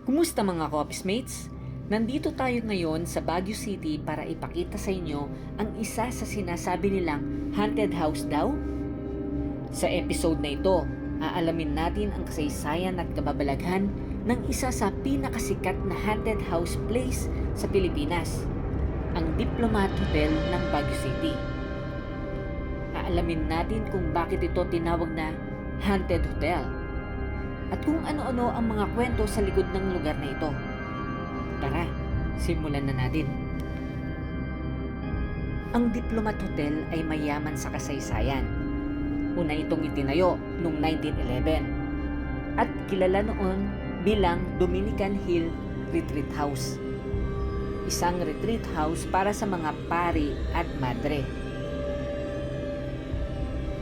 Kumusta mga ka-office mates? Nandito tayo ngayon sa Baguio City para ipakita sa inyo ang isa sa sinasabi nilang haunted house daw. Sa episode na ito, aalamin natin ang kasaysayan at kababalaghan ng isa sa pinakasikat na haunted house place sa Pilipinas, ang Diplomat Hotel ng Baguio City. Aalamin natin kung bakit ito tinawag na haunted hotel at kung ano-ano ang mga kwento sa likod ng lugar na ito. Tara, simulan na natin. Ang Diplomat Hotel ay mayaman sa kasaysayan. Una itong itinayo noong 1911 at kilala noon bilang Dominican Hill Retreat House. Isang retreat house para sa mga pari at madre.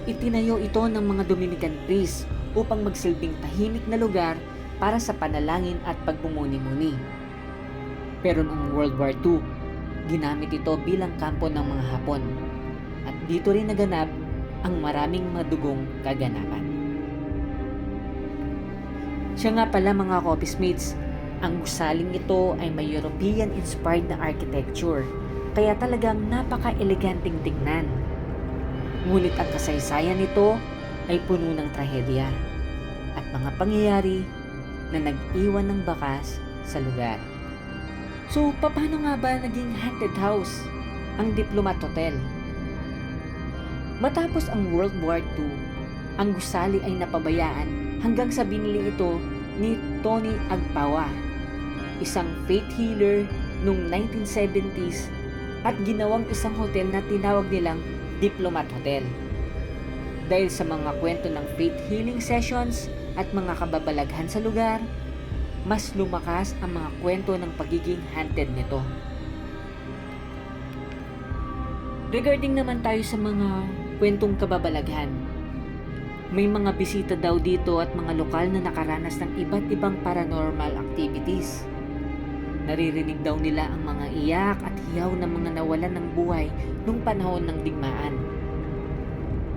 Itinayo ito ng mga Dominican priests upang magsilbing tahimik na lugar para sa panalangin at pagmumuni-muni. Pero noong World War II, ginamit ito bilang kampo ng mga Hapon at dito rin naganap ang maraming madugong kaganapan. Siya nga pala mga ka-office mates, ang gusaling ito ay may European-inspired na architecture, kaya talagang napaka-eleganteng tingnan. Ngunit ang kasaysayan nito ay puno ng trahedya at mga pangyayari na nag-iwan ng bakas sa lugar. So, paano nga ba naging haunted house ang Diplomat Hotel? Matapos ang World War II, ang gusali ay napabayaan hanggang sa binili ito ni Tony Agpawa, isang faith healer noong 1970s at ginawang isang hotel na tinawag nilang Diplomat Hotel. Dahil sa mga kwento ng faith healing sessions at mga kababalaghan sa lugar, mas lumakas ang mga kwento ng pagiging haunted nito. Regarding naman tayo sa mga kwentong kababalaghan, may mga bisita daw dito at mga lokal na nakaranas ng iba't ibang paranormal activities. Naririnig daw nila ang mga iyak at hiyaw ng mga nawalan ng buhay noong panahon ng digmaan.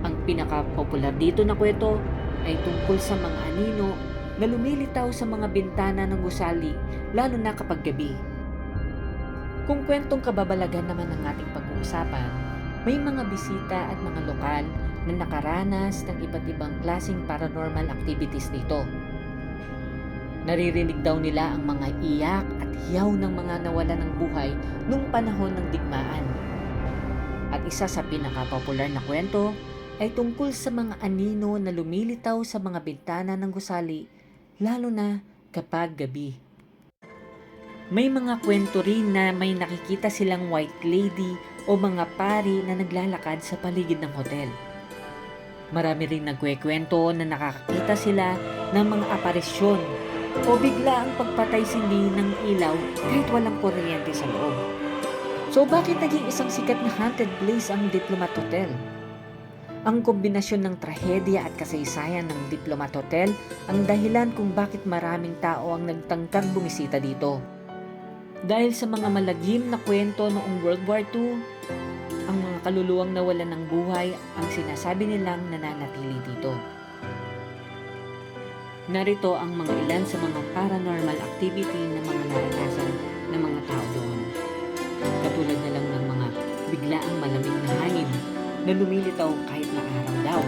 Ang pinaka-popular dito na kwento ay tungkol sa mga anino na lumilitaw sa mga bintana ng gusali, lalo na kapag gabi. Kung kwentong kababalagan naman ang ating pag-uusapan, may mga bisita at mga lokal na nakaranas ng iba't ibang klaseng paranormal activities dito. Naririnig daw nila ang mga iyak at hiyaw ng mga nawalan ng buhay noong panahon ng digmaan. At isa sa pinaka-popular na kwento ay tungkol sa mga anino na lumilitaw sa mga bintana ng gusali, lalo na kapag gabi. May mga kwento rin na may nakikita silang white lady o mga pari na naglalakad sa paligid ng hotel. Marami rin nagkwekwento na nakakakita sila ng mga aparisyon o bigla ang pagpatay-sindi ng ilaw kahit walang kuryente sa loob. So bakit naging isang sikat na haunted place ang Diplomat Hotel? Ang kombinasyon ng trahedya at kasaysayan ng Diplomat Hotel ang dahilan kung bakit maraming tao ang nagtangkang bumisita dito. Dahil sa mga malagim na kwento noong World War II, ang mga kaluluwang nawalan ng buhay ang sinasabi nilang nananatili dito. Narito ang mga ilan sa mga paranormal activity na mga naranasan ng mga tao doon. Katulad na lang ng mga biglaang malamig na hangin na lumilitaw kahit na araw daw.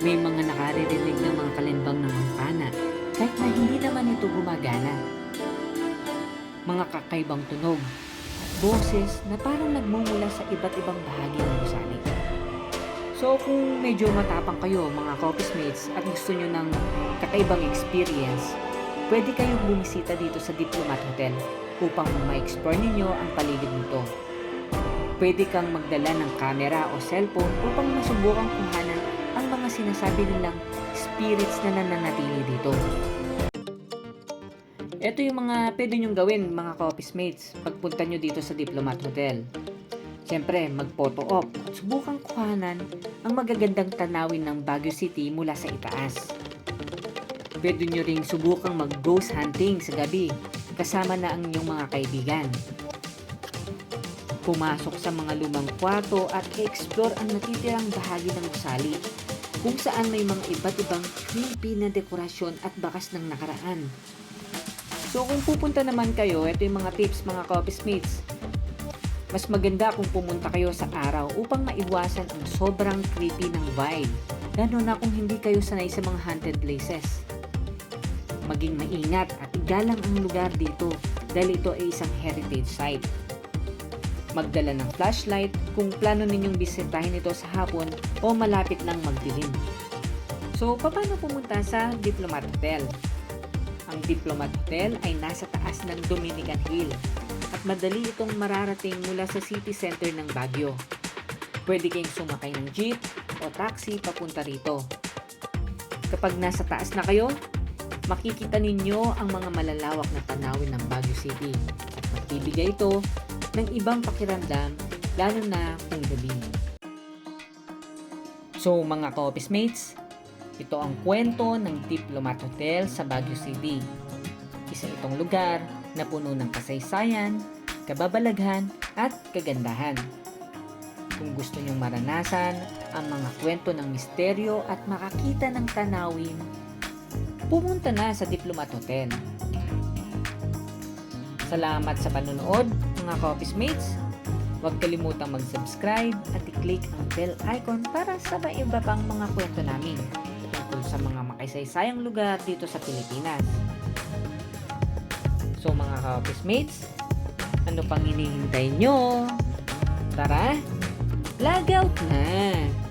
May mga nakaririnig ng mga kalimbang ng pana kahit na hindi naman ito gumagana. Mga kakaibang tunog, boses na parang nagmumula sa iba't ibang bahagi ng gusali. So kung medyo matapang kayo mga ka-office mates at gusto nyo ng kakaibang experience, pwede kayong bumisita dito sa Diplomat Hotel upang ma-explore ninyo ang paligid nito. Pwede kang magdala ng camera o cellphone upang masubukang kuhanan ang mga sinasabi nilang spirits na nananatili dito. Ito yung mga pwede nyong gawin mga ka-office mates pagpunta nyo dito sa Diplomat Hotel. Siyempre, mag-photo op at subukang kuhanan ang magagandang tanawin ng Baguio City mula sa itaas. Pwede nyo ring subukang mag-ghost hunting sa gabi kasama na ang inyong mga kaibigan. Pumasok sa mga lumang kwarto at i-explore ang natitirang bahagi ng gusali kung saan may mga iba't ibang creepy na dekorasyon at bakas ng nakaraan. So kung pupunta naman kayo, ito yung mga tips mga ka-office mates. Mas maganda kung pumunta kayo sa araw upang maiwasan ang sobrang creepy ng vibe, lalo na kung hindi kayo sanay sa mga haunted places. Maging maingat at igalang ang lugar dito dahil ito ay isang heritage site. Magdala ng flashlight kung plano ninyong bisitahin ito sa hapon o malapit ng magdilim. So, paano pumunta sa Diplomat Hotel? Ang Diplomat Hotel ay nasa taas ng Dominican Hill at madali itong mararating mula sa city center ng Baguio. Pwede kayong sumakay ng jeep o taxi papunta rito. Kapag nasa taas na kayo, makikita ninyo ang mga malalawak na tanawin ng Baguio City at magbibigay ito ng ibang pakiramdam lalo na kung gabi. So mga ka-office mates, ito ang kwento ng Diplomat Hotel sa Baguio City. Isa itong lugar na puno ng kasaysayan, kababalaghan at kagandahan. Kung gusto nyong maranasan ang mga kwento ng misteryo at makakita ng tanawin, pumunta na sa Diplomat Hotel. Salamat sa panonood mga ka-office mates. Huwag kalimutang mag-subscribe at i-click ang bell icon para sa iba pang mga kwento namin tungkol sa mga makasaysayang lugar dito sa Pilipinas. So mga ka-office mates, ano pang hinihintay nyo? Tara, log out na!